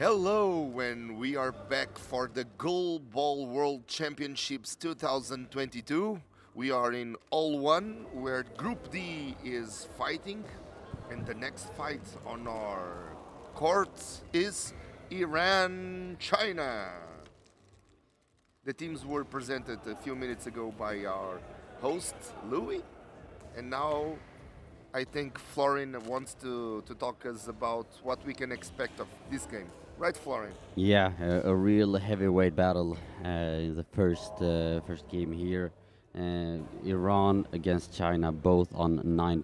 Hello, and we are back for the GoalBall World Championships 2022. We are in all one, where Group D is fighting, and the next fight on our court is Iran-China. The teams were presented a few minutes ago by our host, Louis, and now I think Florin wants to talk us about what we can expect of this game. Right, Florin? Yeah, a real heavyweight battle in the first game here. Iran against China, both on 9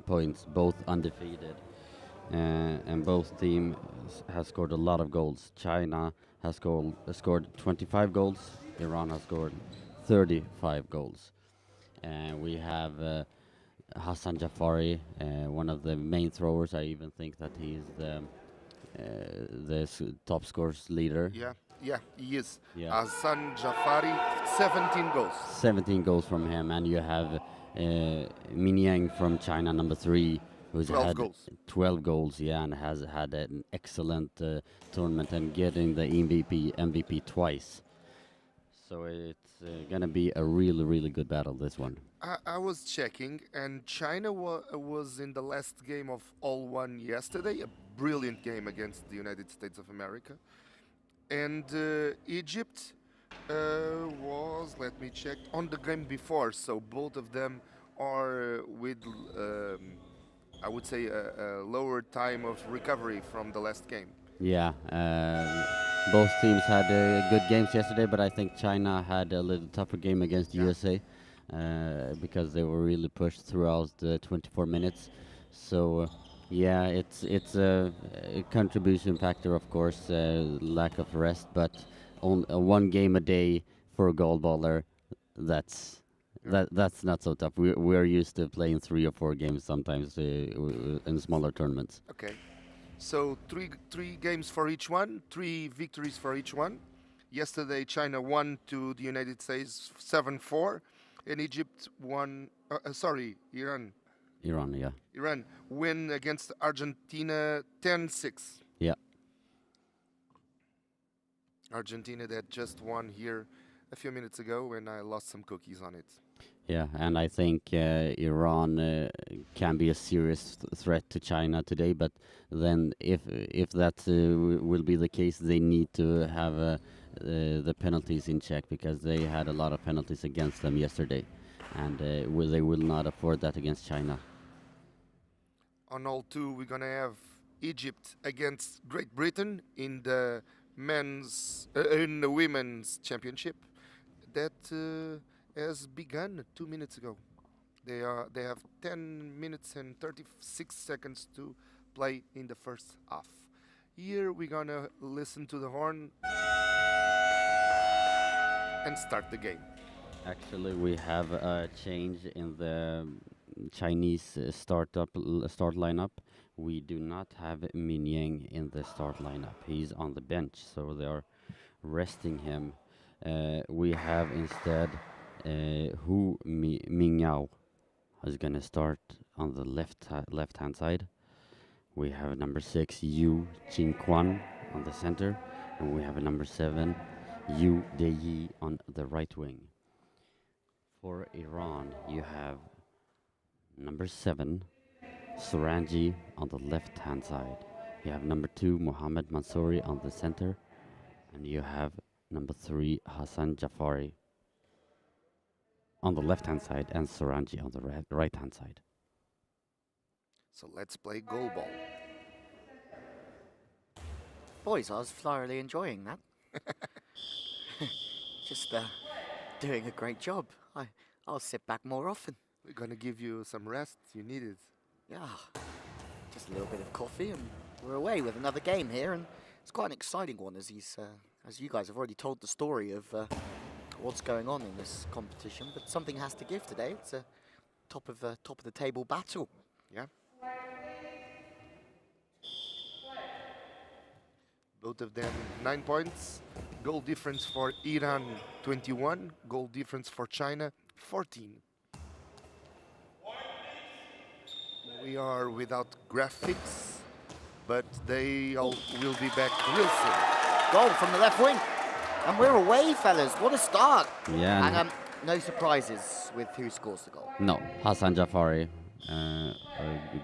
points, both undefeated, and both teams has scored a lot of goals. China has scored 25 goals. Iran has scored 35 goals. And we have Hassan Jafari, one of the main throwers. I even think that he's the top scores leader. Yeah, he is. Yeah. Hassan Jafari, 17 goals. 17 goals from him, and you have Min Yang from China, number 3, who's 12 had goals. 12 goals, yeah, and has had an excellent tournament and getting the MVP twice. So it's gonna be a really good battle, this one. I was checking, and China was in the last game of all one yesterday, a brilliant game against the United States of America. And Egypt was, let me check, on the game before, so both of them are with, I would say, a lower time of recovery from the last game. Yeah, both teams had good games yesterday, but I think China had a little tougher game against USA because they were really pushed throughout the 24 minutes. So yeah, it's a contribution factor, of course, lack of rest, but on one game a day for a goalballer, that's not so tough. We're used to playing 3 or 4 games sometimes in smaller tournaments. Okay. So three games for each one, 3 victories for each one. Yesterday, China won to the United States 7-4, and Egypt won. Iran. Iran, yeah. Iran win against Argentina 10-6. Yeah. Argentina that just won here a few minutes ago, and I lost some cookies on it. Yeah, and I think Iran can be a serious threat to China today. But then, if that will be the case, they need to have the penalties in check, because they had a lot of penalties against them yesterday, and they will not afford that against China. On all 2, we're gonna have Egypt against Great Britain in the women's championship that has begun 2 minutes ago. They have 10 minutes and 36 seconds to play in the first half. Here we're gonna listen to the horn and start the game. Actually, we have a change in the Chinese start lineup. We do not have Min Yang in the start lineup. He's on the bench, so they are resting him. We have instead Ming Yao is gonna start on the left hand side. We have number 6 Yu Qingquan on the center, and we have a number 7 Yu Deyi on the right wing. For Iran, you have number 7 Suranji on the left hand side. You have number 2 Mohammad Mansouri on the center, and you have number 3 Hassan Jafari on the left hand side and Suranji on the right hand side. So let's play GoalBall. Boys, I was thoroughly enjoying that. Just doing a great job. I'll sit back more often. We're gonna give you some rest. You need it. Yeah, just a little bit of coffee and we're away with another game here, and it's quite an exciting one as you guys have already told the story of what's going on in this competition. But something has to give today. It's a top of the table battle. Yeah. Both of them 9 points. Goal difference for Iran 21. Goal difference for China 14. We are without graphics but they all will be back real soon. Goal from the left wing. And we're away, fellas. What a start. Yeah. And no surprises with who scores the goal. No, Hassan Jafari, a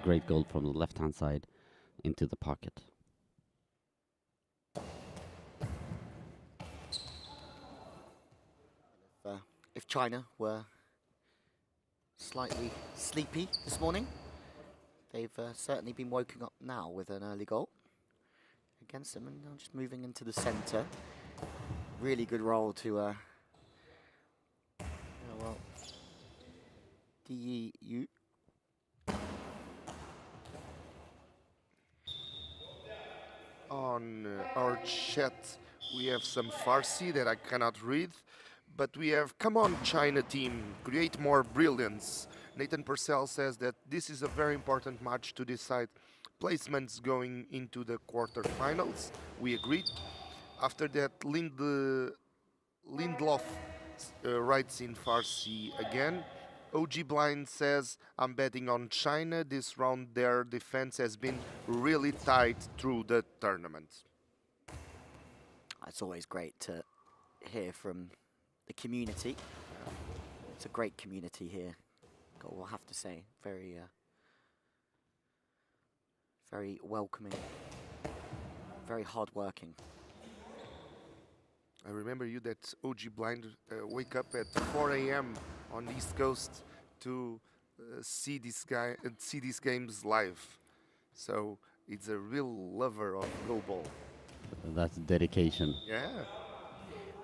great goal from the left-hand side into the pocket. If China were slightly sleepy this morning, they've certainly been woken up now with an early goal against them, and now just moving into the centre. Really good role to DEU. On our chat, we have some Farsi that I cannot read, but we have, come on China team, create more brilliance. Nathan Purcell says that this is a very important match to decide placements going into the quarterfinals. We agreed. After that, Lindlof writes in Farsi again. OG Blind says, I'm betting on China. This round their defense has been really tight through the tournament. It's always great to hear from the community. It's a great community here, we'll have to say. Very, very welcoming, very hard-working. I remember you that OG Blind wake up at 4 a.m. on the East Coast to see these games live. So it's a real lover of GoalBall. That's dedication. Yeah.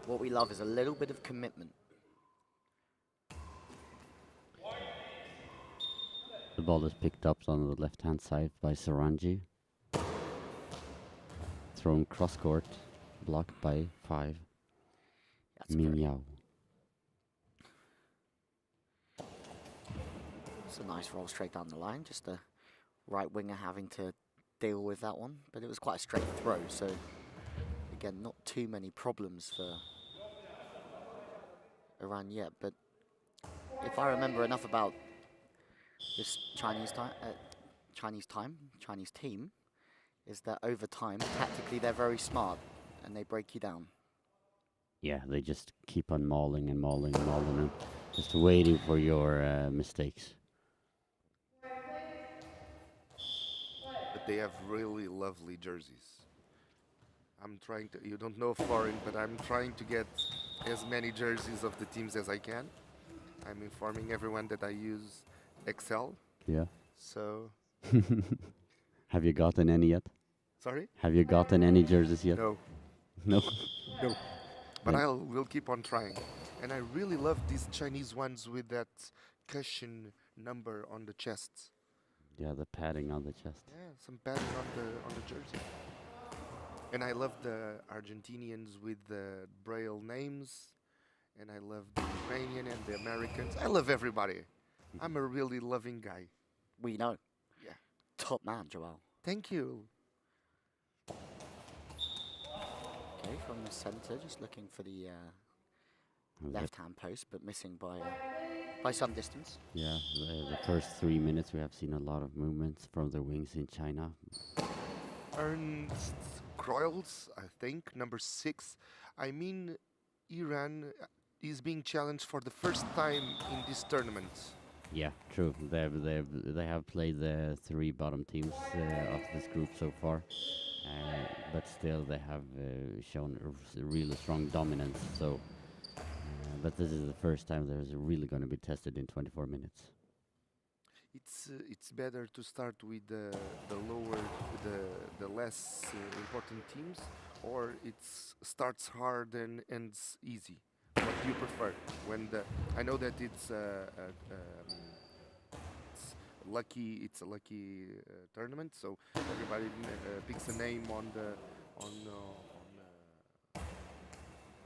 What we love is a little bit of commitment. The ball is picked up on the left-hand side by Sarangi. Thrown cross-court, blocked by 5. Ming Yao. It's a nice roll straight down the line, just the right winger having to deal with that one, but it was quite a straight throw, so again, not too many problems for Iran yet. But if I remember enough about this Chinese team, is that over time, tactically, they're very smart and they break you down. Yeah, they just keep on mauling and mauling and mauling and just waiting for your mistakes. But they have really lovely jerseys. I'm trying to, you don't know foreign, but I'm trying to get as many jerseys of the teams as I can. I'm informing everyone that I use Excel. Yeah. So. Have you gotten any yet? Sorry? Have you gotten any jerseys yet? No. No? No. But Yeah. we'll keep on trying. And I really love these Chinese ones with that cushion number on the chest. Yeah, the padding on the chest. Yeah, some padding on the jersey. And I love the Argentinians with the Braille names. And I love the Ukrainian and the Americans. I love everybody. I'm a really loving guy. We know. Yeah. Top man, Joel. Thank you. Okay, from the centre, just looking for the left-hand post, but missing by some distance. Yeah, the first 3 minutes we have seen a lot of movements from the wings in China. Ernst Kroils, I think, number 6. I mean, Iran is being challenged for the first time in this tournament. Yeah, true. They have played the 3 bottom teams of this group so far, but still they have shown a really strong dominance. So, but this is the first time there's really going to be tested in 24 minutes. It's better to start with the less important teams, or it starts hard and ends easy. What do you prefer? I know that it's a lucky tournament, so everybody picks a name on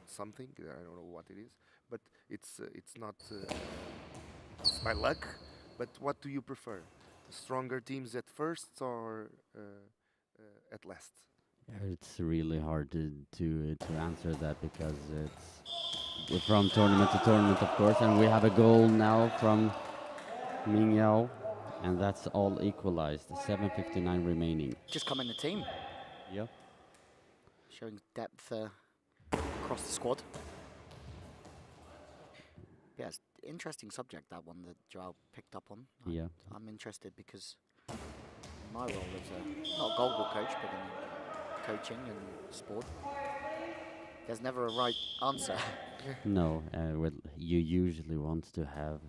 something. I don't know what it is, but it's not it's by luck. But what do you prefer? Stronger teams at first or at last? Yeah, it's really hard to answer that because it's from tournament to tournament, of course. And we have a goal now from Ming Yao And that's all equalized. 7:59 remaining. Just come in the team, Yep. showing depth across the squad. Yeah, it's interesting subject, that one that Joao picked up on. Yeah. I'm interested because in my role as not a GoalBall coach, but in coaching and sport, there's never a right answer. No, well, you usually want to have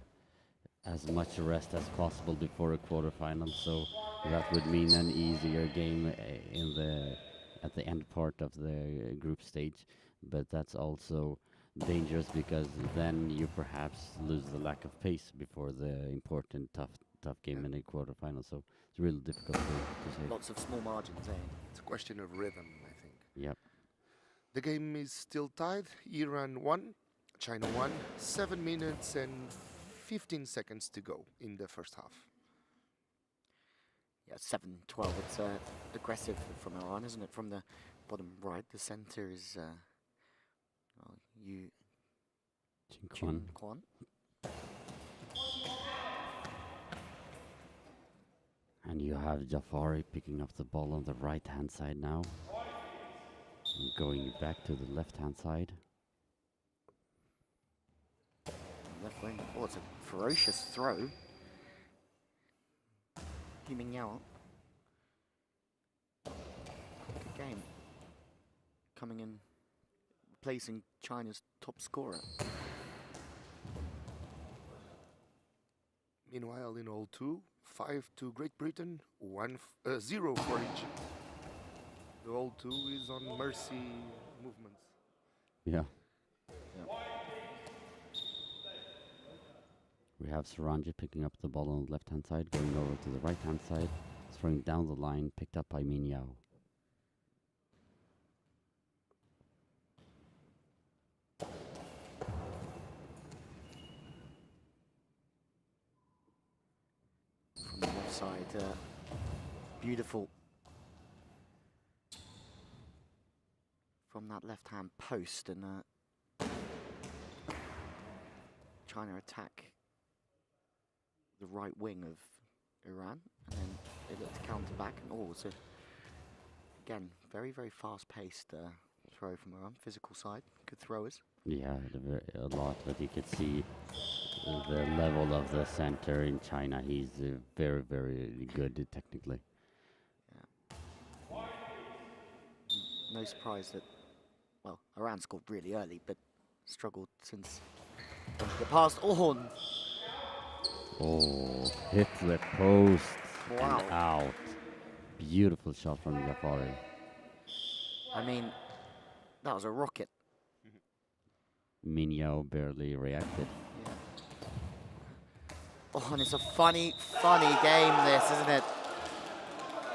as much rest as possible before a quarterfinal, so that would mean an easier game in the at the end part of the group stage. But that's also dangerous because then you perhaps lose the lack of pace before the important tough game in the quarterfinal. So it's really difficult to say. Lots of small margins, eh? It's a question of rhythm, I think. Yep. The game is still tied. Iran 1, China 1. 7 minutes and 15 seconds to go in the first half. Yeah, 7-12. It's aggressive from Iran, isn't it? From the bottom right, the center is Yu Jinquan. Kwan. And you have Jafari picking up the ball on the right-hand side now. And going back to the left-hand side. Left wing. Oh, it's a ferocious throw. Yiming Yao. Good game. Coming in, replacing China's top scorer. Meanwhile, in all 2, 5 to Great Britain, 0 for Egypt. The all 2 is on mercy movements. Yeah. Yeah. We have Saranji picking up the ball on the left-hand side, going over to the right-hand side, throwing down the line, picked up by Min Yao. From the left side, beautiful. From that left-hand post, and China attack the right wing of Iran, and then they look to counter back. And oh, it's again very, very fast-paced throw from Iran. Physical side, good throwers. Yeah, a lot, but you could see the level of the center in China. He's very, very good technically. Yeah. No surprise that, well, Iran scored really early, but struggled since the past. Oh, hit the post Wow. and out. Beautiful shot from Jafari. I mean, that was a rocket. Min Yao barely reacted. Yeah. Oh, and it's a funny game, this, isn't it?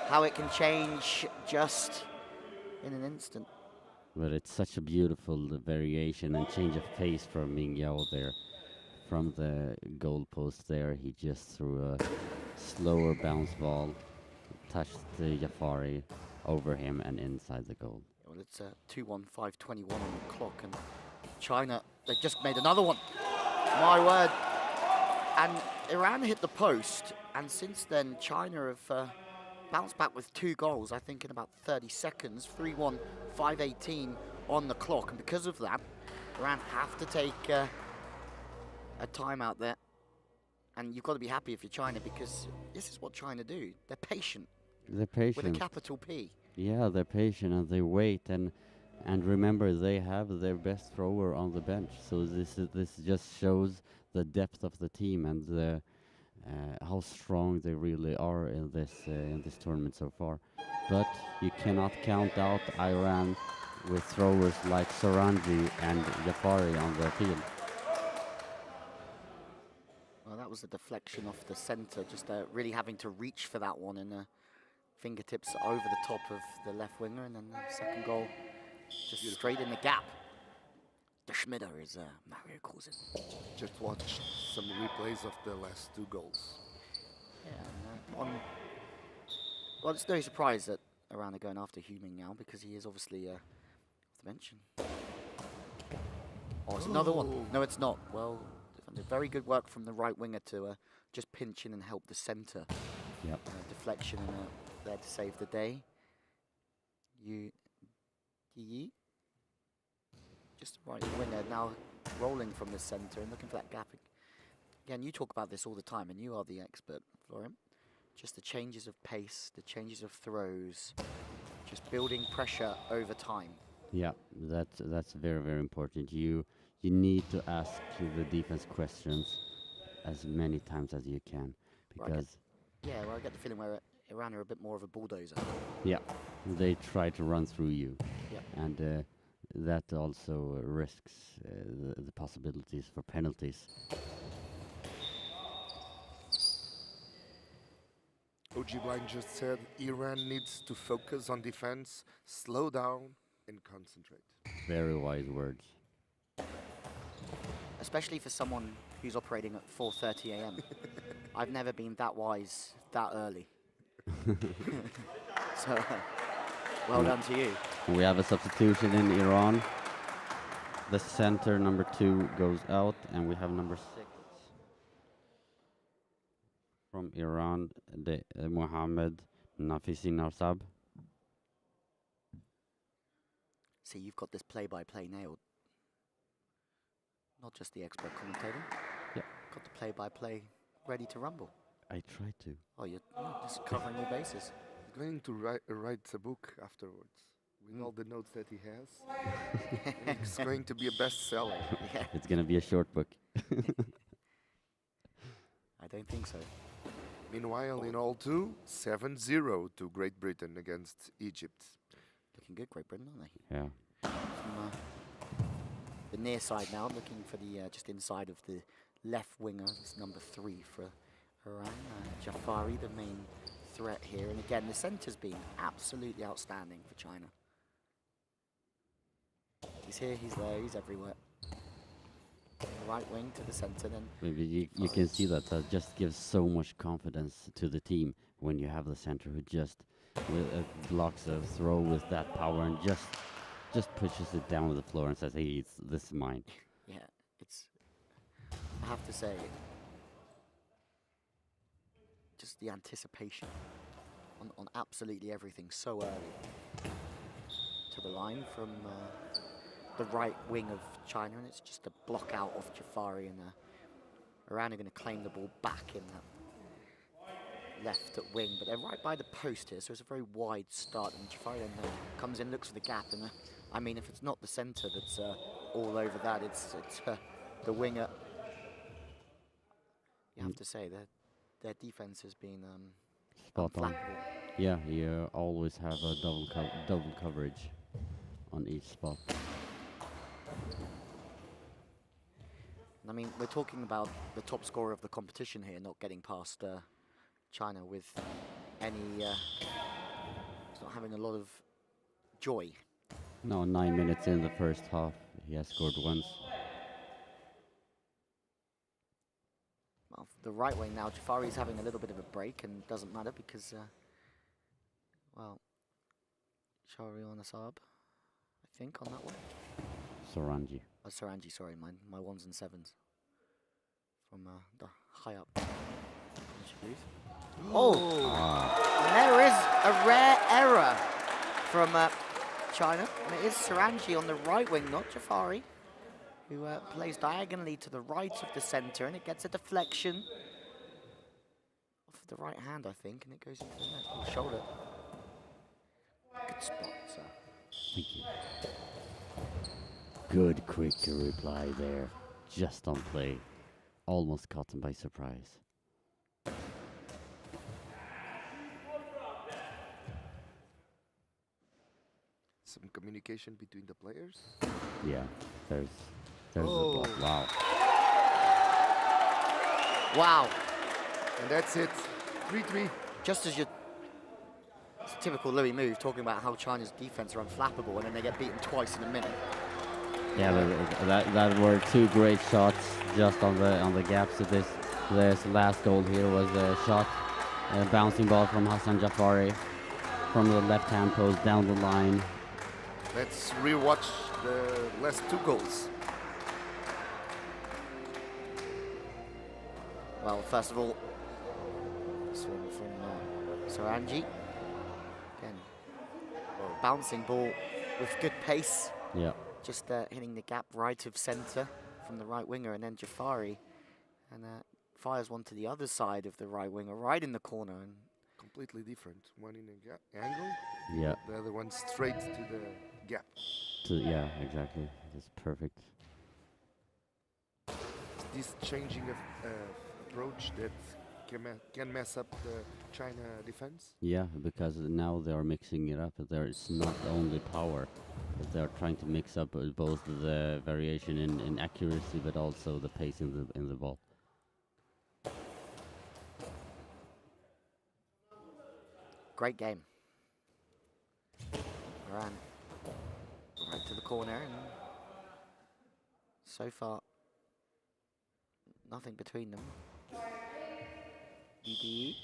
How it can change just in an instant. But it's such a beautiful variation and change of pace from Min Yao there. From the goal post there, he just threw a slower bounce ball, touched the Jafari over him and inside the goal. Well, it's 2-1, 5:21 on the clock, and China, they've just made another one. My word. And Iran hit the post, and since then, China have bounced back with 2 goals, I think, in about 30 seconds. 3-1, 5:18 on the clock, and because of that, Iran have to take a timeout there. And you've got to be happy if you're China, because this is what China do. They're patient. They're With a patient. capital P. Yeah, they're patient and they wait and remember they have their best thrower on the bench. So this just shows the depth of the team and the how strong they really are in this tournament so far. But you cannot count out Iran with throwers like Saranji and Jafari on the field. Well, that was a deflection off the centre, just really having to reach for that one, and fingertips over the top of the left winger, and then the second goal just straight in the gap. The Schmider is Mario calls it. Just watched some replays of the last 2 goals. Yeah, well, it's no surprise that Iran are going after Huming now, because he is obviously off the bench. Oh, it's another one. No, it's not. Well And a very good work from the right winger to just pinch in and help the centre. Yep. Deflection and there to save the day. Yi. Just the right winger now rolling from the centre and looking for that gap. Again, you talk about this all the time, and you are the expert, Florian. Just the changes of pace, the changes of throws, just building pressure over time. Yeah, that's very, very important. You need to ask the defense questions as many times as you can, because I get the feeling where Iran are a bit more of a bulldozer. yeah, they try to run through you, and that also risks the possibilities for penalties. OG Blind just said Iran needs to focus on defense, slow down, and concentrate. Very wise words. Especially for someone who's operating at 4:30 a.m. I've never been that wise that early. So, well done to you. We have a substitution in Iran. The center, number 2, goes out, and we have number 6 from Iran, Mohammed Nafisi Narsab. See, you've got this play-by-play nailed. Not just the expert commentator. Yeah. Got the play-by-play ready to rumble. I tried to. Oh, you're just covering all bases. He's going to write a book afterwards with all the notes that he has. It's going to be a bestseller. Yeah, It's going to be a short book. I don't think so. Meanwhile, in all two, 7-0 to Great Britain against Egypt. Looking good, Great Britain, aren't they? Yeah. From the near side now, looking for the just inside of the left winger. It's number 3 for Iran. Jafari, the main threat here. And again, the centre's been absolutely outstanding for China. He's here, he's there, he's everywhere. The right wing to the centre, then. Maybe you can see that just gives so much confidence to the team when you have the center who just blocks a throw with that power and just pushes it down to the floor and says, "Hey, this is mine." Yeah, I have to say, just the anticipation on absolutely everything so early. To the line from the right wing of China, and it's just a block out of Jafari, and Iran are going to claim the ball back in that left wing, but they're right by the post here, so it's a very wide start, and Jafari then comes in, looks for the gap, and I mean, if it's not the centre that's all over that, it's the winger. You have to say that their defense has been Spot on. unflappable. Yeah, you always have a double coverage on each spot. I mean, we're talking about the top scorer of the competition here, not getting past China with any. He's not having a lot of joy. No, 9 minutes in the first half, he has scored once. Well, the right wing now, Jafari's having a little bit of a break, and doesn't matter because, well, Shahriar Nasab, I think, on that one. Sorangi. Oh, Sarangi, sorry, my 1s and 7s from the high up. Oh! And there is a rare error from China, and it is Sarangi on the right wing, not Jafari, who plays diagonally to the right of the centre, and it gets a deflection off of the right hand, I think, and it goes into the net. Oh, shoulder. Good spot, sir. Thank you. Good quick reply there. Just on play. Almost caught him by surprise. Some communication between the players. Yeah, there's the block. Wow. Wow. And that's it. 3-3. Just as it's a typical Louis move, talking about how China's defense are unflappable, and then they get beaten twice in a minute. Yeah, that were 2 great shots just on the gaps of this. This last goal here was a shot, a bouncing ball from Hassan Jafari from the left-hand post down the line. Let's rewatch the last 2 goals. Well, first of all, this one from Sarangi. Again, well, bouncing ball with good pace. Yeah. Just hitting the gap right of centre from the right winger, and then Jafari. And fires one to the other side of the right winger, right in the corner. And Completely different. One in a angle, Yeah. the other one straight to the gap. Yeah, exactly. That's perfect. This changing of approach that can mess up the China defense. Yeah, because now they are mixing it up. It's not only power, but they are trying to mix up both the variation in accuracy, but also the pace in the ball. great game. Ran right to the corner, and so far, nothing between them. EDE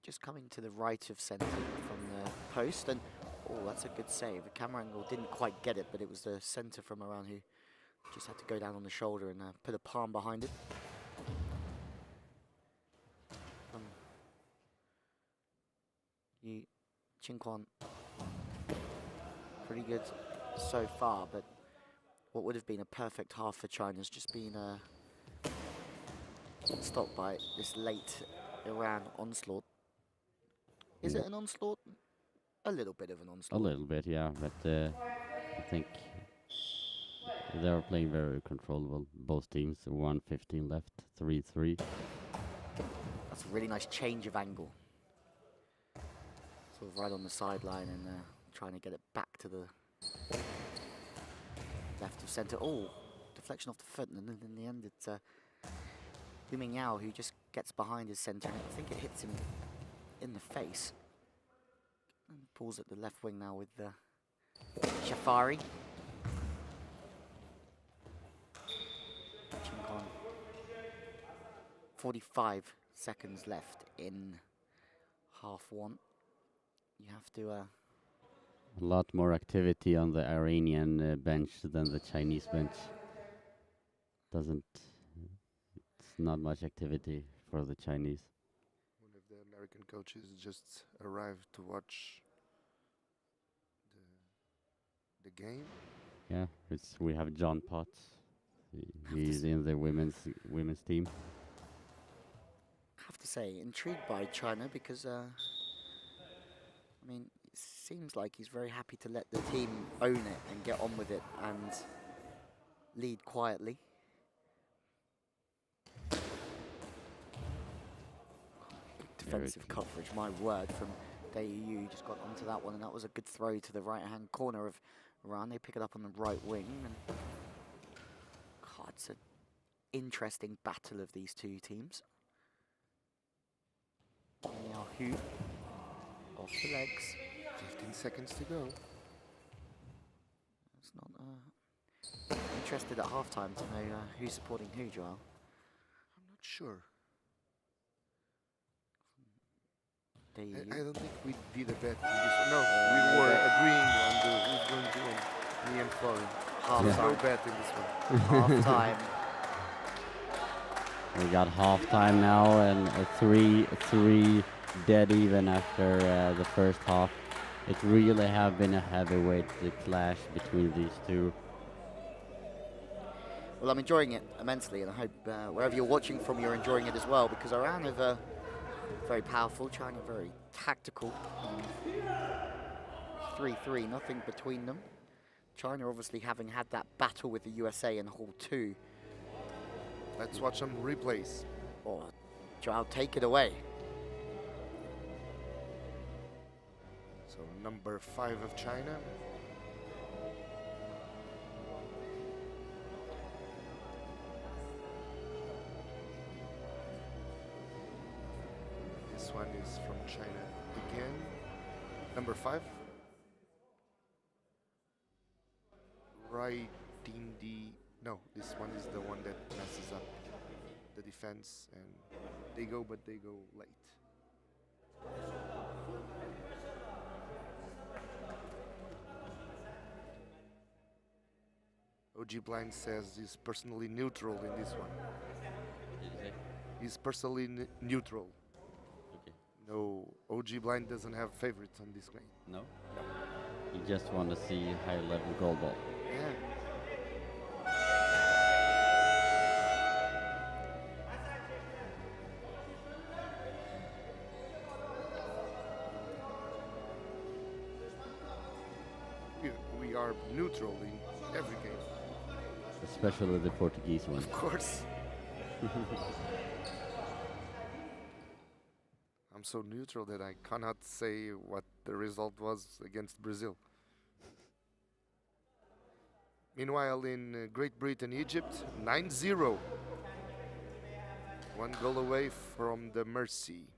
just coming to the right of centre from the post, and oh, that's a good save. The camera angle didn't quite get it, but it was the centre from around who just had to go down on the shoulder and put a palm behind it. Qingquan, pretty good so far, but what would have been a perfect half for China has just been stopped by this late Iran onslaught. Is it an onslaught? A little bit of an onslaught. A little bit, yeah, but I think they are playing very controllable. Both teams, 1:15 left, 3-3. That's a really nice change of angle. Sort of right on the sideline and trying to get it back to the left of centre. Oh, deflection off the foot, and then in the end it's Hu Mingyao who just gets behind his centre, and I think it hits him in the face. And pulls at the left wing now with Shafari. Qingquan. 45 seconds left in half one. You have to... A lot more activity on the Iranian bench than the Chinese bench. It's not much activity for the Chinese. One of the American coaches just arrived to watch the game. Yeah, we have John Potts. He's in the women's team. I have to say, intrigued by China because, I mean, it seems like he's very happy to let the team own it and get on with it and lead quietly. Defensive coverage, my word, from Dayu. Just got onto that one, and that was a good throw to the right-hand corner of Iran. They pick it up on the right wing, and God, it's an interesting battle of these two teams. Now Hu off the legs. 15 seconds to go. It's not interested at halftime to know who's supporting who, Joel. I'm not sure. I Dayu. don't think we did a bet in this one. No, we were agreeing on who's going to win. Me and Florian. There's no bet in this one. Halftime. We got halftime now, and a 3-3 dead even after the first half. It really have been a heavyweight clash between these two. Well, I'm enjoying it immensely, and I hope wherever you're watching from, you're enjoying it as well, because Iran have very powerful, China very tactical. 3-3, nothing between them. China obviously having had that battle with the USA in Hall 2. Let's watch some replays. Oh, Joao, take it away. So number 5 of China. This one is from China again. Number 5. Right in the... No, this one is the one that messes up the defense, and they go, but they go late. OG Blind says he's personally neutral in this one. He's personally neutral. Okay. No, OG Blind doesn't have favorites on this game. No? You just want to see high level GoalBall. Yeah. We are neutral in every game. Especially the Portuguese one. Of course. I'm so neutral that I cannot say what the result was against Brazil. Meanwhile, in Great Britain, Egypt, 9-0. 1 goal away from the mercy.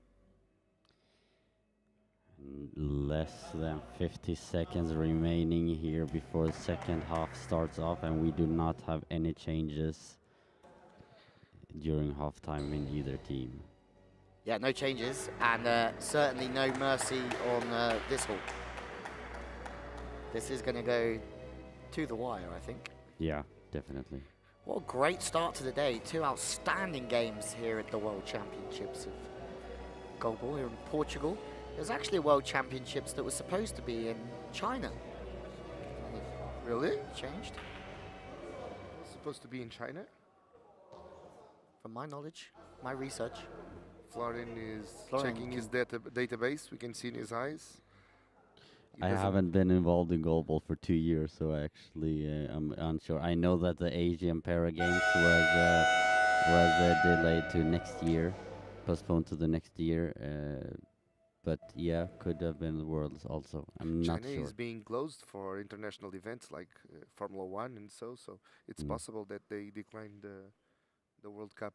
Less than 50 seconds remaining here before the second half starts off, and we do not have any changes during halftime in either team. Yeah, no changes, and certainly no mercy on this hall. This is going to go to the wire, I think. Yeah, definitely. What a great start to the day. 2 outstanding games here at the World Championships of GoalBall here in Portugal. There's actually a World Championships that was supposed to be in China. Really? Changed, It's supposed to be in China? from my knowledge, my research. Florin is Florin checking his database. We can see in his eyes. He I doesn't- haven't been involved in GoalBall for 2 years, so actually I'm unsure. I know that the Asian Para Games was delayed to next year, postponed to the next year. But yeah, could have been the Worlds also. I'm not China sure. is being closed for international events like Formula One and so it's possible that they declined the World Cup.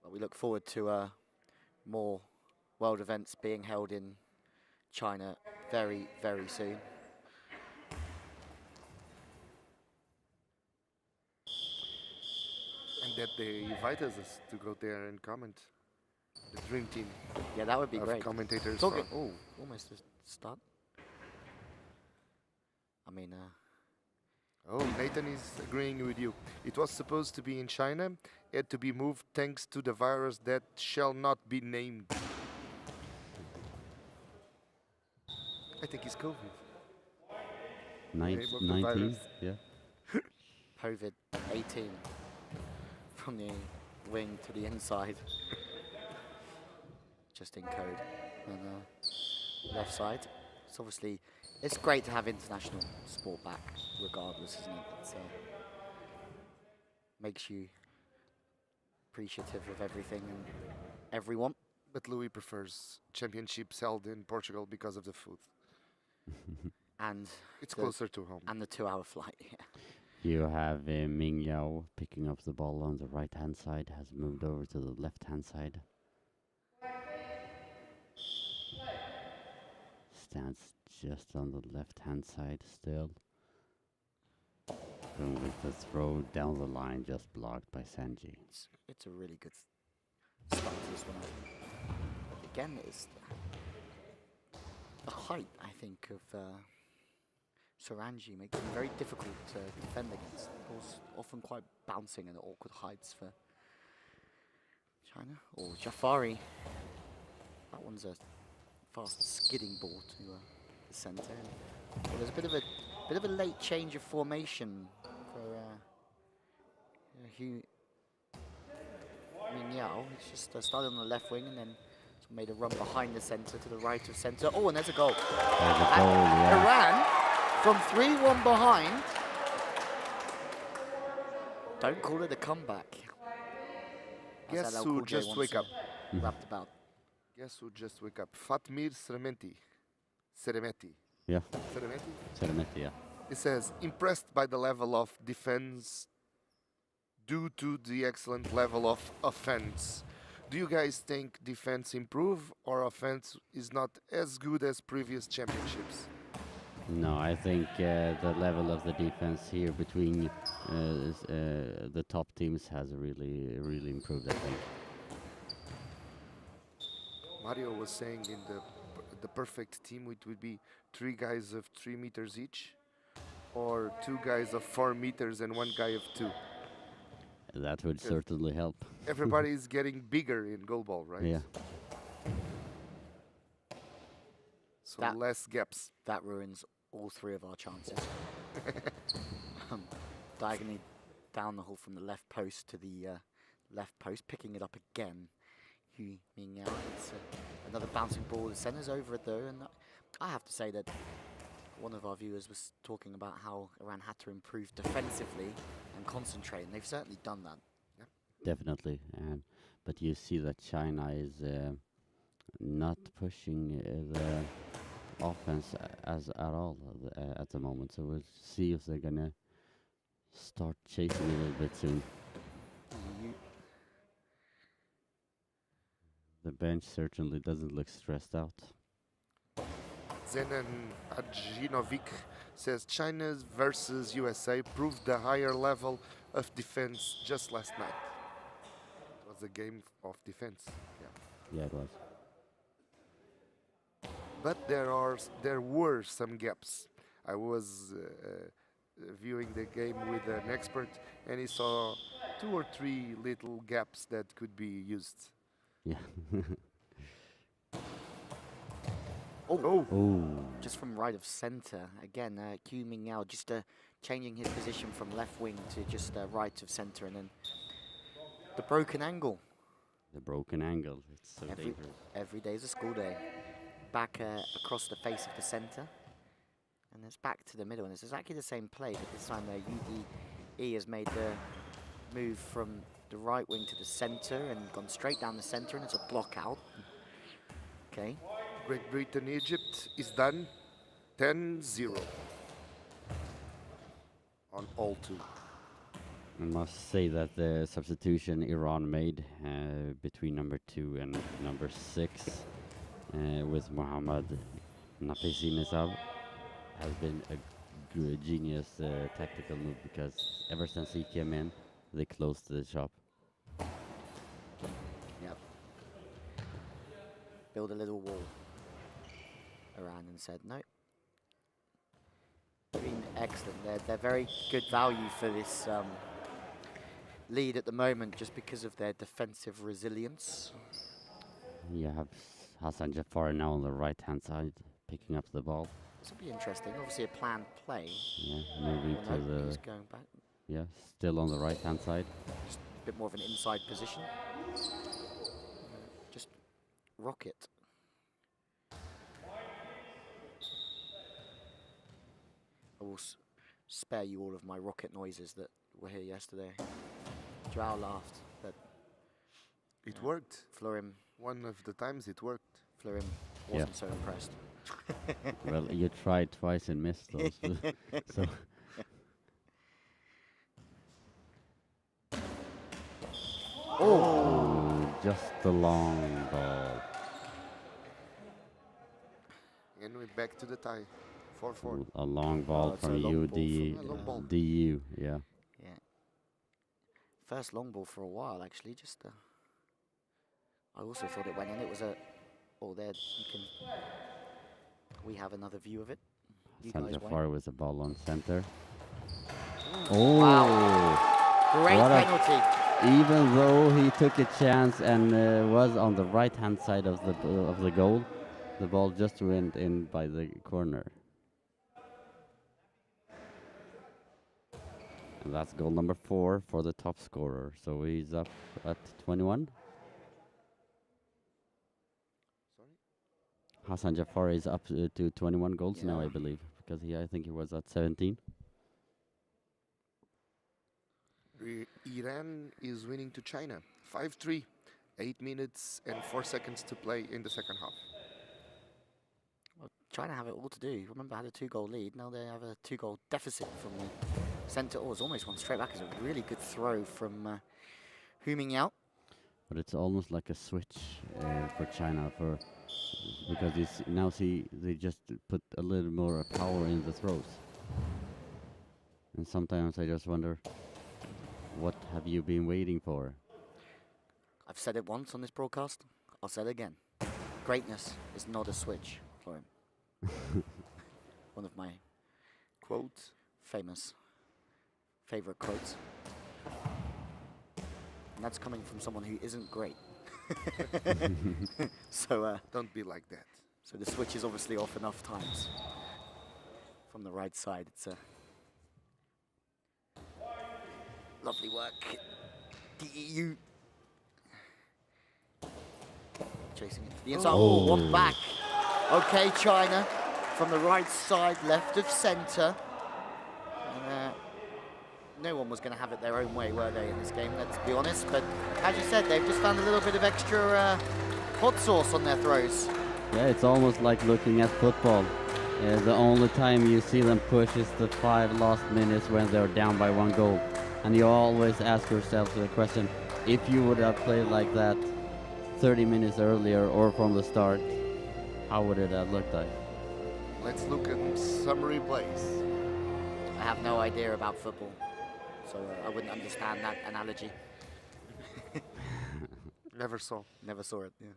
Well, we look forward to more world events being held in China very, very soon. And that they invited us to go there and comment. The dream team Yeah, that would be of great. commentators. Talking, from- oh, almost a start. I mean, Oh, Nathan is agreeing with you. It was supposed to be in China, had to be moved thanks to the virus that shall not be named. I think it's COVID. name of the 19, virus. yeah. COVID-18 from the wing to the inside. Just in code on the left side. It's obviously, it's great to have international sport back, regardless, isn't it? It's, makes you appreciative of everything and everyone. But Louis prefers championships held in Portugal because of the food. And It's The- closer to home. and the 2-hour flight. Yeah. You have Ming Yao picking up the ball on the right hand side, has moved over to the left hand side. Stands just on the left hand side still. Going with the throw down the line, just blocked by Sanji. It's a really good start to this one. But again, it's the height, I think, of Sarangi makes it very difficult to defend against. Balls often quite bouncing and awkward heights for China. Or Jafari. That one's a fast skidding ball to the centre. Well, there's a bit of a late change of formation for Hugh Minyao. He's just started on the left wing and then made a run behind the centre to the right of centre. Oh, and there's a goal. There's a goal, yeah. Iran from 3-1 behind. Don't call it a comeback. As Guess LL who Cool J just once, wake up? Rapped about. Guess who just wake up? Fatmir Seremeti. Yeah, Seremeti? Seremeti, yeah. It says, impressed by the level of defense due to the excellent level of offense. Do you guys think defense improve or offense is not as good as previous championships? No, I think the level of the defense here between the top teams has really improved, I think. Mario was saying in the perfect team it would be 3 guys of 3 meters each. or two guys of 4 meters and one guy of 2. That would Yes. certainly help. Everybody is getting bigger in GoalBall, right? Yeah. So That- less gaps. That ruins all 3 of our chances. Diagonally down the hole from the left post to the left post, picking it up again. Hu Ming Yao. It's another bouncing ball. The center's over it though, and I have to say that one of our viewers was talking about how Iran had to improve defensively and concentrate, and they've certainly done that. Definitely. But you see that China is not pushing the offense as at all at the moment. So we'll see if they're gonna start chasing a little bit soon. The bench certainly doesn't look stressed out. Zenan Adjinovic says China's versus USA proved the higher level of defense just last night. It was a game of defense. Yeah. Yeah, it was. But there were some gaps. I was viewing the game with an expert, and he saw 2 or 3 little gaps that could be used. Yeah. Oh, Oh. Just from right of center. Again, Hu Ming Yao just changing his position from left wing to just right of center, and then the broken angle. The broken angle. It's so Every- dangerous. Every day is a school day. Back across the face of the center, and it's back to the middle, and it's exactly the same play, but this time UDE has made the move from the right wing to the center and gone straight down the center, and it's a block out. Okay. Great Britain, Egypt is done 10-0 on all 2. I must say that the substitution Iran made between number 2 and number 6 with Mohammad Nafisi Nisab has been a good, genius tactical move, because ever since he came in, they closed the shop. Yep. Build a little wall around and said no. Been excellent. They're very good value for this lead at the moment, just because of their defensive resilience. You have Hassan Jafar now on the right-hand side, picking up the ball. This will be interesting. Obviously a planned play. Yeah, moving Oh, to no, he's the going back. yeah, still on the right-hand side. Just a bit more of an inside position. Just rocket. I will spare you all of my rocket noises that were here yesterday. Joao laughed, but It Yeah. worked. Florim One of the times it worked. wasn't so impressed. Well, you tried twice and missed those. So Oh! just the long ball. And we're back to the tie. 4-4. A long ball it's a from long you, ball from- a long ball. DU, yeah. Yeah. First long ball for a while, actually. Just. I also thought it went in. It was a. Oh, there you can. We have another view of it. You guys won't. Sanjafar with the ball on center. Wow. Great What a- penalty. Even though he took a chance and was on the right-hand side of the goal, the ball just went in by the corner. And that's goal number 4 for the top scorer. So he's up at 21. Sorry? Hassan Jafar is up to 21 goals now, I Yeah. believe, because I think he was at 17. Iran is winning to China 5-3. 8 minutes and 4 seconds to play in the second half. Well, China have it all to do. Remember, had a 2-goal lead. Now they have a 2-goal deficit from the centre. Oh, it's almost gone straight back. It's a really good throw from Hu Ming Yao. But it's almost like a switch for China, because you now see they just put a little more power in the throws. And sometimes I just wonder, what have you been waiting for? I've said it once on this broadcast. I'll say it again. Greatness is not a switch for him. One of my Quote. famous favorite quotes. And that's coming from someone who isn't great. So, Don't be like that. so the switch is obviously off enough times. From the right side, it's a lovely work. The EU chasing it to the inside. Oh, one back. Okay, China from the right side, left of centre. And, no one was going to have it their own way, were they, in this game, let's be honest. But as you said, they've just found a little bit of extra hot sauce on their throws. Yeah, it's almost like looking at football. The only time you see them push is the 5 last minutes when they're down by 1 goal. And you always ask yourself the question, if you would have played like that 30 minutes earlier or from the start, how would it have looked like? Let's look at some replays. I have no idea about football, so I wouldn't understand that analogy. Never saw. Never saw it, yeah.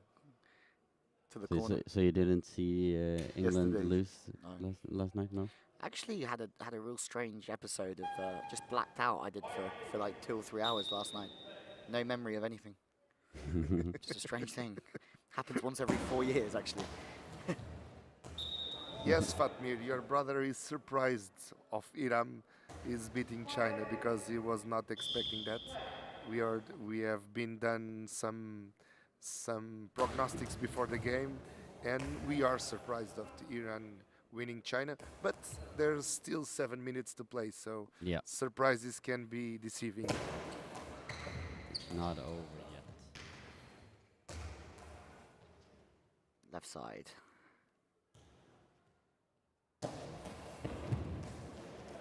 To the So, corner. so you didn't see England Yesterday. lose No. last night, no? Actually had a real strange episode of just blacked out. I did for like 2 or 3 hours last night. No memory of anything. Just a strange thing. Happens once every 4 years, actually. Yes, Fatmir, your brother is surprised of Iran is beating China because he was not expecting that. We have been done some prognostics before the game, and we are surprised of the Iran winning China. But there's still 7 minutes to play, so Yeah, surprises can be deceiving. it's not over yet. Left side.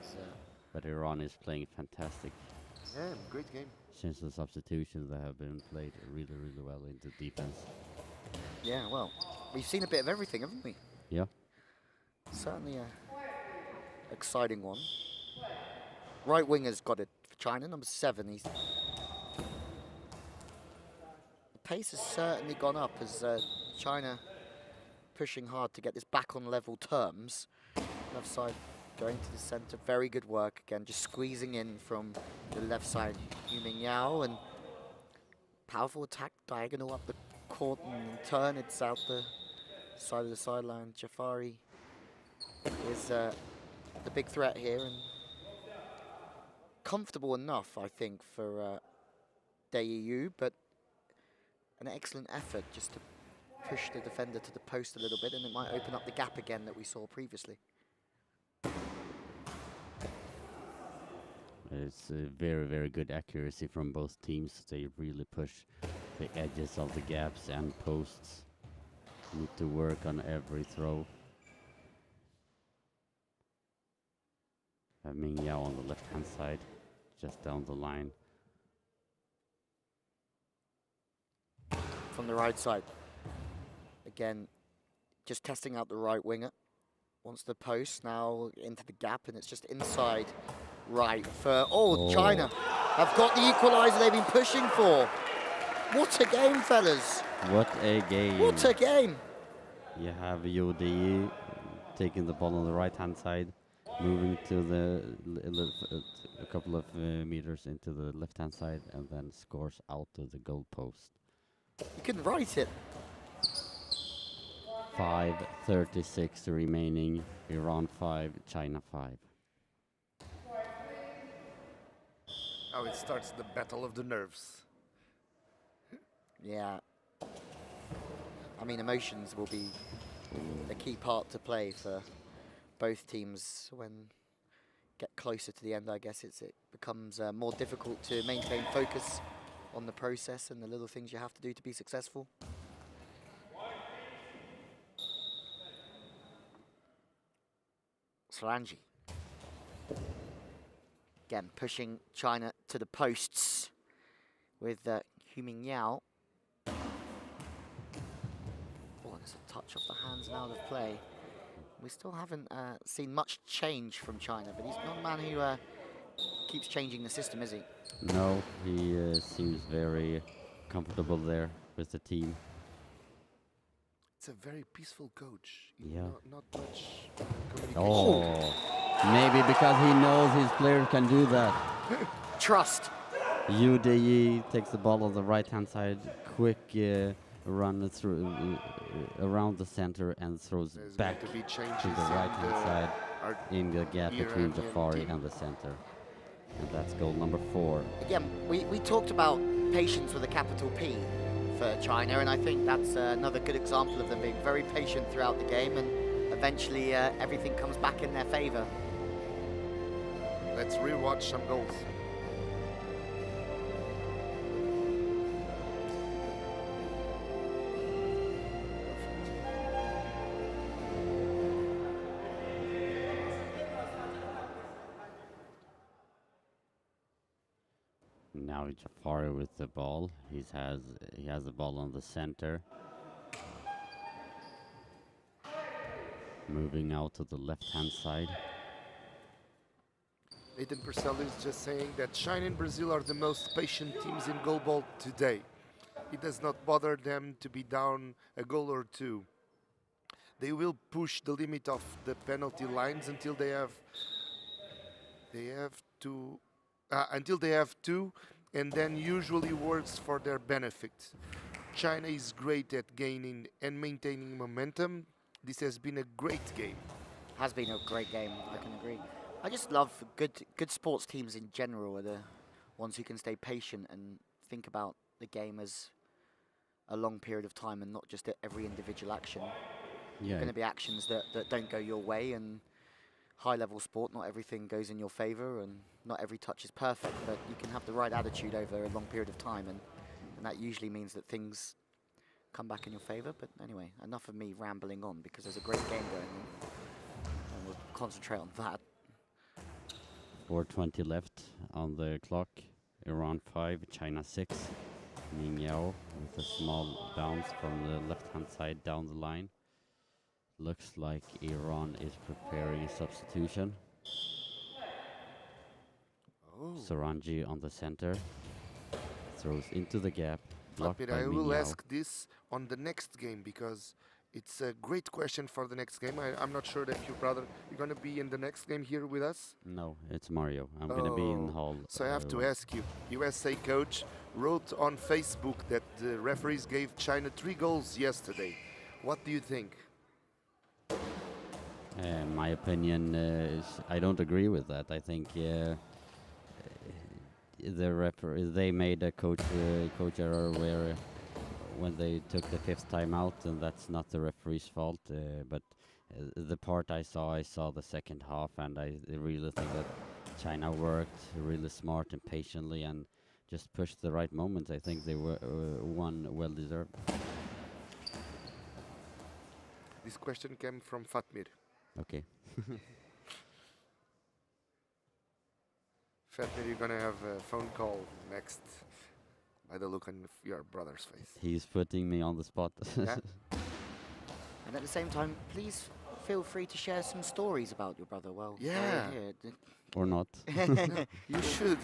So, But Iran is playing fantastic. Yeah, great game. Since the substitutions that have been played really, really well into defense. yeah, well, we've seen a bit of everything, haven't we? Yeah. Certainly a exciting one. Right winger's got it for China, number 7. The pace has certainly gone up as China pushing hard to get this back on level terms. Left side going to the centre, very good work again, just squeezing in from the left side, Yu Mingyao, and powerful attack, diagonal up the court and turn, it's out the side of the sideline. Jafari is the big threat here, and comfortable enough, I think, for DEU, but an excellent effort just to push the defender to the post a little bit, and it might open up the gap again that we saw previously. It's a very, very good accuracy from both teams. They really push the edges of the gaps and posts. Need to work on every throw. Ming Yao on the left-hand side, just down the line. From the right side. Again, just testing out the right winger. Wants the post, now into the gap, and it's just inside right for... Oh, China have got the equaliser they've been pushing for. What a game, fellas. What a game. What a game. You have Yodi taking the ball on the right-hand side, moving to a couple of meters into the left-hand side, and then scores out to the goal post. You couldn't write it. 5:36 remaining. Iran 5, China 5. Now it starts the battle of the nerves. Yeah. I mean, emotions will be a key part to play for both teams when get closer to the end. I guess it becomes more difficult to maintain focus on the process and the little things you have to do to be successful. Solangi. Again, pushing China to the posts with Yu Mingyao. Oh, there's a touch off the hands and out of play. We still haven't seen much change from China, but he's not a man who keeps changing the system, is he? No, he seems very comfortable there with the team. It's a very peaceful coach. Yeah. Not much communication. Oh, Maybe because he knows his player can do that. Trust. Yu Deyi takes the ball on the right-hand side, quick run through around the center and throws There's back going to be to changes the right-hand side our in the gap between Iranian Jafari team. and the center. And that's goal number 4. Again, we talked about patience with a capital P for China, and I think that's another good example of them being very patient throughout the game, and eventually everything comes back in their favor. Let's rewatch some goals. Now Jafari with the ball. He has the ball on the center. Moving out to the left-hand side. Nathan Purcell is just saying that China and Brazil are the most patient teams in GoalBall today. It does not bother them to be down a goal or two. They will push the limit of the penalty lines until they have two, and then usually works for their benefit. China is great at gaining and maintaining momentum. This has been a great game. Has been a great game, I can agree. I just love good sports teams in general are the ones who can stay patient and think about the game as a long period of time and not just at every individual action. Yeah. There are going to be actions that don't go your way, and high-level sport, not everything goes in your favor and not every touch is perfect, but you can have the right attitude over a long period of time, and that usually means that things come back in your favor. But anyway, enough of me rambling on, because there's a great game going on, and we'll concentrate on that. 4:20 left on the clock. Iran 5, China 6. Ning Yao with a small bounce from the left-hand side down the line. Looks like Iran is preparing a substitution. Oh. Sarangi on the center. Throws into the gap. Blocked But by I will Ming Yao. ask this on the next game, because it's a great question for the next game. I'm not sure that you're going to be in the next game here with us. No, it's Mario. I'm going to be in Hall. So I have to ask you, USA coach wrote on Facebook that the referees gave China 3 goals yesterday. What do you think? My opinion is I don't agree with that. I think the referee, they made a coach error where when they took the 5th time out, and that's not the referee's fault. But the part I saw the second half, and I really think that China worked really smart and patiently and just pushed the right moments. I think they were won well deserved. This question came from Fatmir. Okay. Fatmir, you're going to have a phone call next, by the look on your brother's face. He's putting me on the spot. Yeah. And at the same time, please feel free to share some stories about your brother. Well, Yeah. Or not. You should.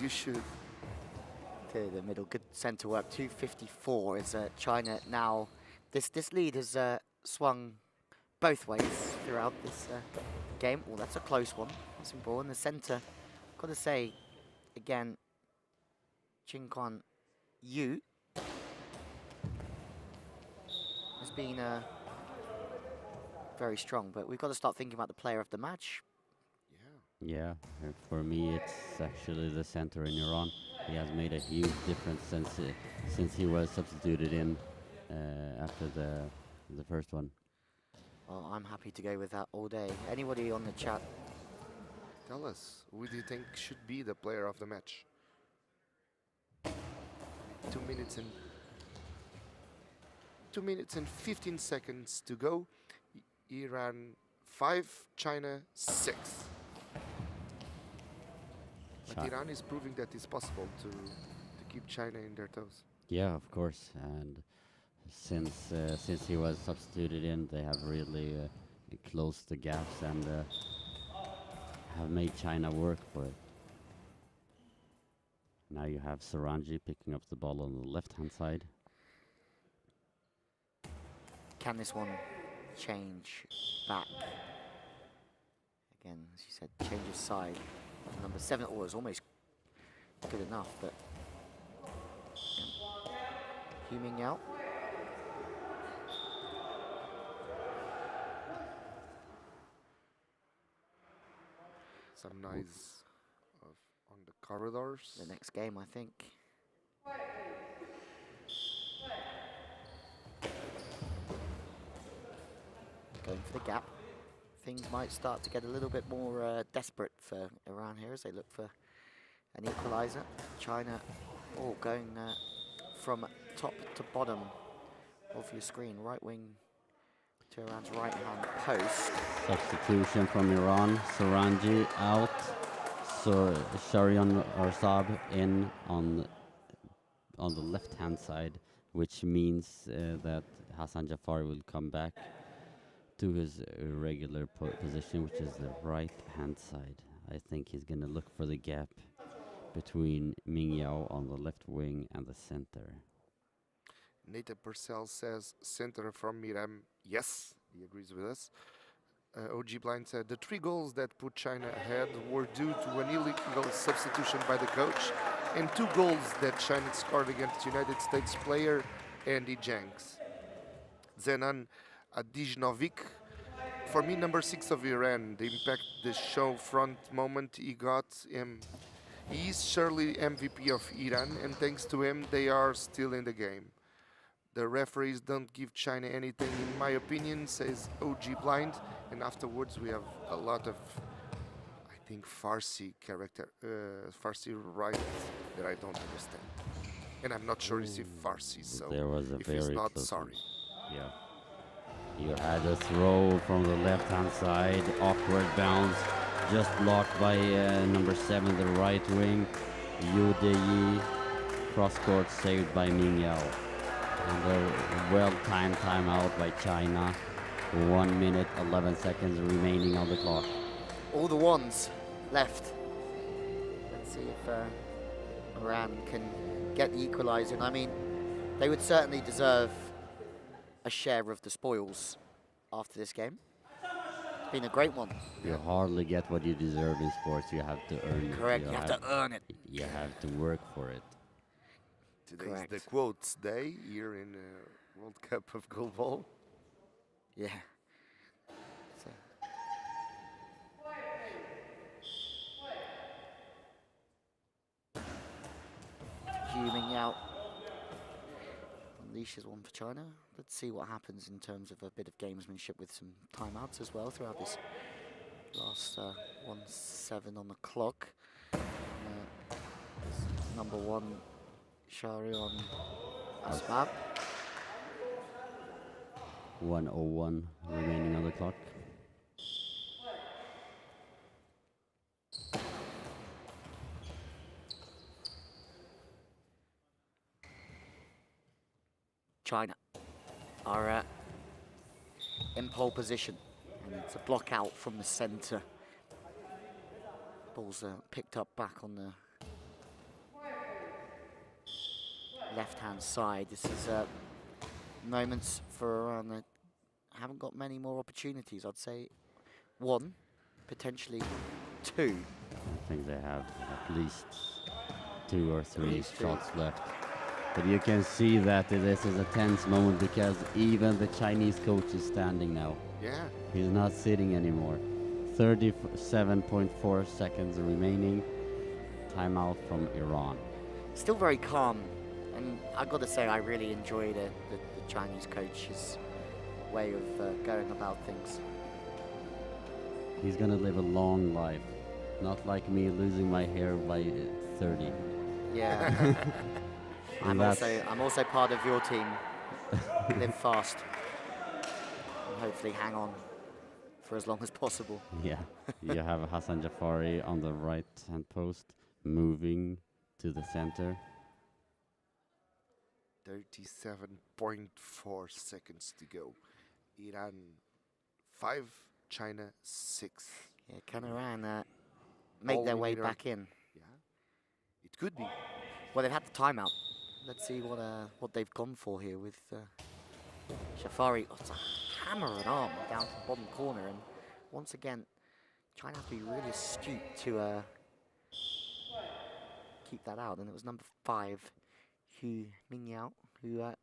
To the middle, good centre work. 2:54 is China now. This lead has swung both ways throughout this game. Oh, that's a close one. That's important. The centre, got to say, again, Qingquan Yu has been very strong, but we've got to start thinking about the player of the match. Yeah, for me it's actually the center in Iran. He has made a huge difference since he was substituted in after the first one. Well, I'm happy to go with that all day. Anybody on the chat? Tell us, who do you think should be the player of the match? 2 minutes and 15 seconds to go. Iran 5, China 6. But Iran is proving that it's possible to keep China in their toes. Yeah, of course. And since he was substituted in, they have really closed the gaps and have made China work for it. Now you have Sarangi picking up the ball on the left-hand side. Can this one change back? again, as you said, changes side. Number 7, oh, it's almost good enough, but Huming out. Some noise on the corridors. The next game, I think. Going for the gap. Things might start to get a little bit more desperate for Iran here as they look for an equalizer. China, oh, going from top to bottom of your screen. Right wing to Iran's right-hand post. Substitution from Iran. Saranji out. So Sharian or Saab in on the left-hand side, which means that Hassan Jafari will come back to his regular position, which is the right-hand side. I think he's going to look for the gap between Ming Yao on the left wing and the center. Nathan Purcell says center from Miram. Yes, he agrees with us. OG Blind said the 3 goals that put China ahead were due to an illegal substitution by the coach and 2 goals that China scored against United States player Andy Jenks. Zenan Adijnovic, for me, number 6 of Iran, the impact the show front moment he got him. He is surely MVP of Iran, and thanks to him, they are still in the game. The referees don't give China anything, in my opinion, says OG Blind. And afterwards, we have a lot of, I think, Farsi Farsi rights that I don't understand. And I'm not sure it's Farsi, so there was a if very it's not, close sorry. one. Yeah. You had a throw from the left-hand side, awkward bounce, just blocked by number 7, the right wing. Yu Deyi, cross-court saved by Ming Yao. And a well-timed timeout by China. 1 minute, 11 seconds remaining on the clock. All the ones left. Let's see if Iran can get the equaliser. And I mean, they would certainly deserve a share of the spoils after this game. It's been a great one. You hardly get what you deserve in sports. You have to earn it. Correct, you have to earn it. You have to work for it. Today's Correct. the quotes day here in World Cup of GoalBall. Yeah. So. Huming out. Unleashes one for China. Let's see what happens in terms of a bit of gamesmanship with some timeouts as well throughout this last 1-7 on the clock. Number 1, Sharion Asbab. 1:01 remaining on the clock. China are in pole position, and it's a block out from the centre. Ball's picked up back on the left-hand side. This is moments for Iran that haven't got many more opportunities. I'd say 1, potentially 2. I think they have at least 2 or 3 shots left. But you can see that this is a tense moment because even the Chinese coach is standing now. Yeah. He's not sitting anymore. 37.4 seconds remaining. Timeout from Iran. Still very calm, and I've got to say I really enjoy the Chinese coach's way of going about things. He's gonna live a long life, not like me losing my hair by 30. Yeah. And I'm also part of your team. Live fast. And hopefully hang on for as long as possible. Yeah, you have Hassan Jafari on the right-hand post, moving to the center. 37.4 seconds to go. Iran 5, China 6. Yeah, can Iran make their way back in? Yeah, it could be. Well, they've had the timeout. Let's see what they've gone for here with Jafari. Oh, it's a hammer and arm down to the bottom corner, and once again, China have to be really astute to keep that out. And it was number 5, Hu Mingyao, who has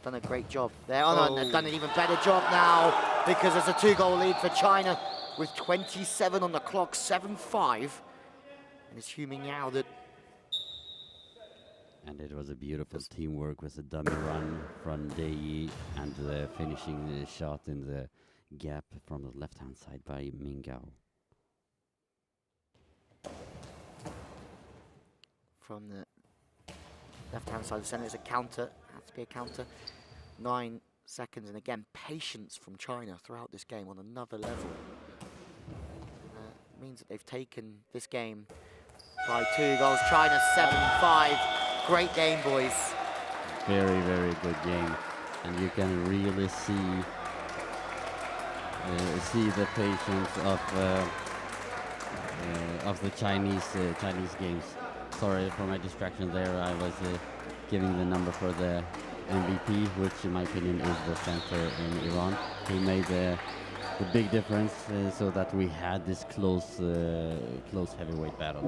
done a great job there. Oh, no, and done an even better job now because there's a 2-goal lead for China with 27 on the clock, 7-5. And it's Hu Mingyao that... And it was a beautiful teamwork with a dummy run from Dei and finishing the shot in the gap from the left-hand side by Mingyao. From the left-hand side of the centre, it's a counter. Has to be a counter. 9 seconds, and again, patience from China throughout this game on another level. Means that they've taken this game by 2 goals. China 7-5. Great game, boys. Very, very good game, and you can really see the patience of the Chinese games. Sorry for my distraction there. I was giving the number for the MVP, which in my opinion is the center in Iran. He made the big difference so that we had this close heavyweight battle.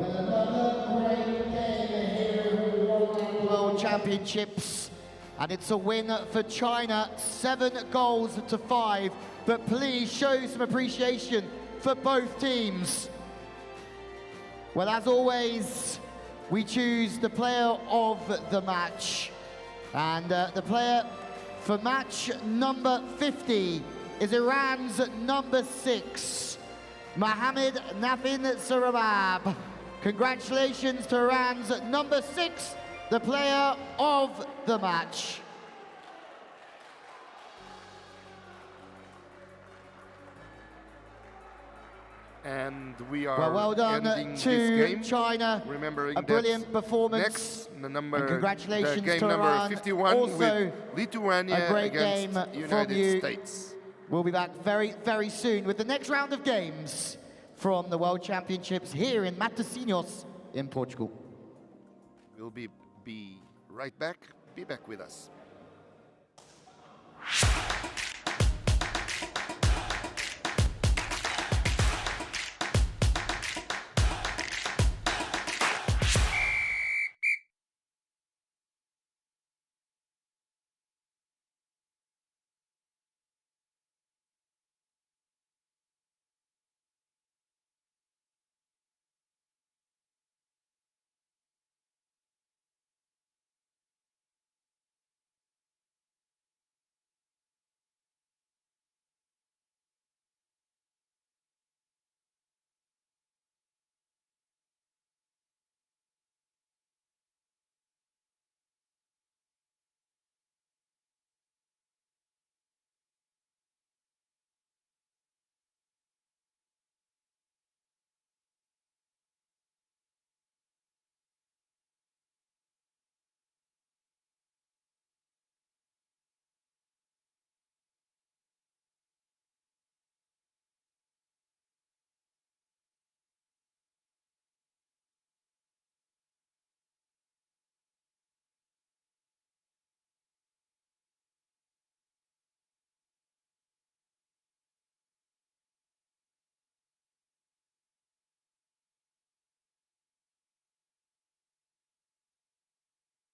World Championships, and it's a win for China, 7-5. But please show some appreciation for both teams. Well, as always, we choose the player of the match. And the player for match number 50 is Iran's number 6, Mohammad Nafin Sarabab. Congratulations to Iran's number 6, the player of the match. And we are Well done ending this to game, China. remembering A brilliant performance. next And congratulations the game to number Iran. 51 Also, with Lithuania a great against game United from you. States. We'll be back very, very soon with the next round of games from the World Championships here in Matosinhos in Portugal. We'll be right back. Be back with us.